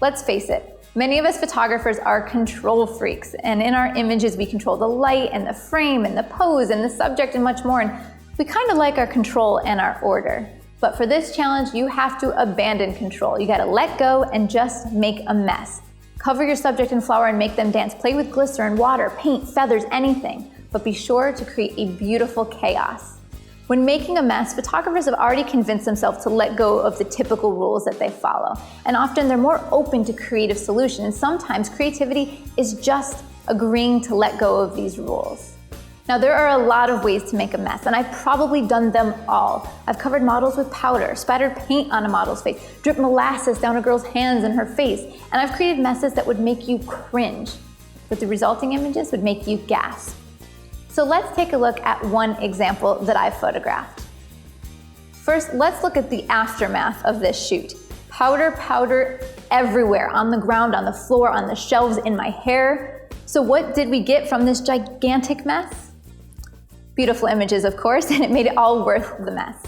Let's face it, many of us photographers are control freaks, and in our images we control the light and the frame and the pose and the subject and much more, and we kind of like our control and our order. But for this challenge, you have to abandon control. You gotta let go and just make a mess. Cover your subject in flour and make them dance. Play with glycerin, water, paint, feathers, anything. But be sure to create a beautiful chaos. When making a mess, photographers have already convinced themselves to let go of the typical rules that they follow. And often they're more open to creative solutions. And sometimes creativity is just agreeing to let go of these rules. Now, there are a lot of ways to make a mess, and I've probably done them all. I've covered models with powder, spattered paint on a model's face, dripped molasses down a girl's hands and her face, and I've created messes that would make you cringe, but the resulting images would make you gasp. So let's take a look at one example that I photographed. First, let's look at the aftermath of this shoot. Powder everywhere, on the ground, on the floor, on the shelves, in my hair. So what did we get from this gigantic mess? Beautiful images, of course, and it made it all worth the mess.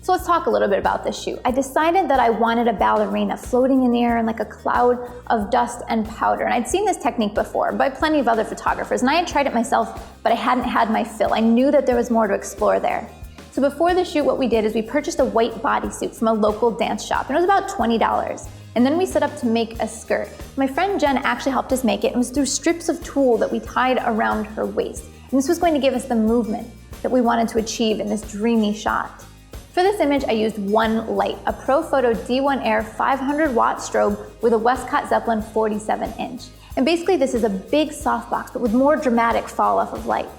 So let's talk a little bit about this shoot. I decided that I wanted a ballerina floating in the air in like a cloud of dust and powder. And I'd seen this technique before by plenty of other photographers, and I had tried it myself, but I hadn't had my fill. I knew that there was more to explore there. So before the shoot, what we did is we purchased a white bodysuit from a local dance shop, and it was about $20. And then we set up to make a skirt. My friend Jen actually helped us make it. It was through strips of tulle that we tied around her waist. And this was going to give us the movement that we wanted to achieve in this dreamy shot. For this image, I used one light, a ProPhoto D1 Air 500 watt strobe with a Westcott Zeppelin 47-inch. And basically this is a big softbox, but with more dramatic fall off of light.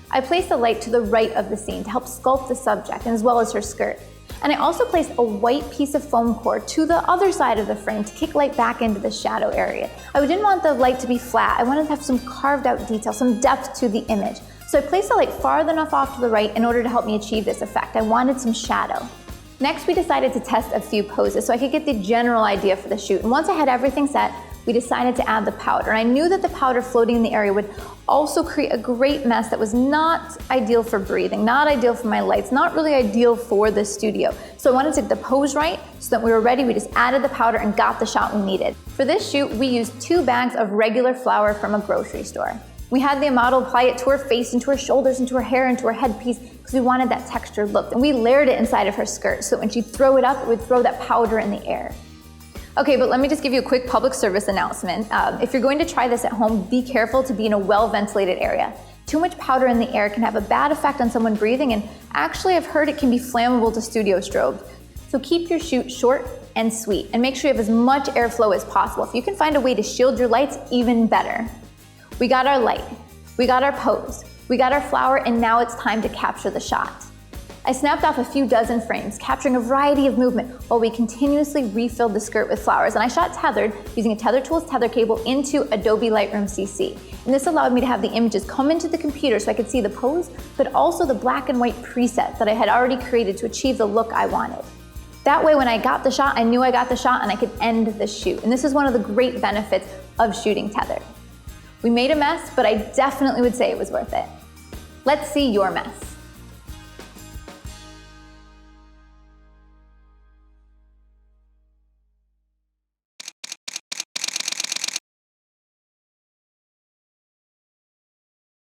I placed the light to the right of the scene to help sculpt the subject, and as well as her skirt. And I also placed a white piece of foam core to the other side of the frame to kick light back into the shadow area. I didn't want the light to be flat. I wanted to have some carved out detail, some depth to the image. So I placed the light far enough off to the right in order to help me achieve this effect. I wanted some shadow. Next, we decided to test a few poses so I could get the general idea for the shoot. And once I had everything set, we decided to add the powder. And I knew that the powder floating in the area would also create a great mess that was not ideal for breathing, not ideal for my lights, not really ideal for the studio. So I wanted to get the pose right so that we were ready. We just added the powder and got the shot we needed. For this shoot, we used 2 bags of regular flour from a grocery store. We had the model apply it to her face and to her shoulders and to her hair and to her headpiece because we wanted that textured look. And we layered it inside of her skirt so that when she'd throw it up, it would throw that powder in the air. Okay, but let me just give you a quick public service announcement. If you're going to try this at home, be careful to be in a well-ventilated area. Too much powder in the air can have a bad effect on someone breathing, and actually I've heard it can be flammable to studio strobes. So keep your shoot short and sweet, and make sure you have as much airflow as possible. If you can find a way to shield your lights, even better. We got our light, we got our pose, we got our flower, and now it's time to capture the shot. I snapped off a few dozen frames, capturing a variety of movement while we continuously refilled the skirt with flowers. And I shot tethered, using a Tether Tools tether cable into Adobe Lightroom CC. And this allowed me to have the images come into the computer so I could see the pose, but also the black and white preset that I had already created to achieve the look I wanted. That way, when I got the shot, I knew I got the shot and I could end the shoot. And this is one of the great benefits of shooting tethered. We made a mess, but I definitely would say it was worth it. Let's see your mess.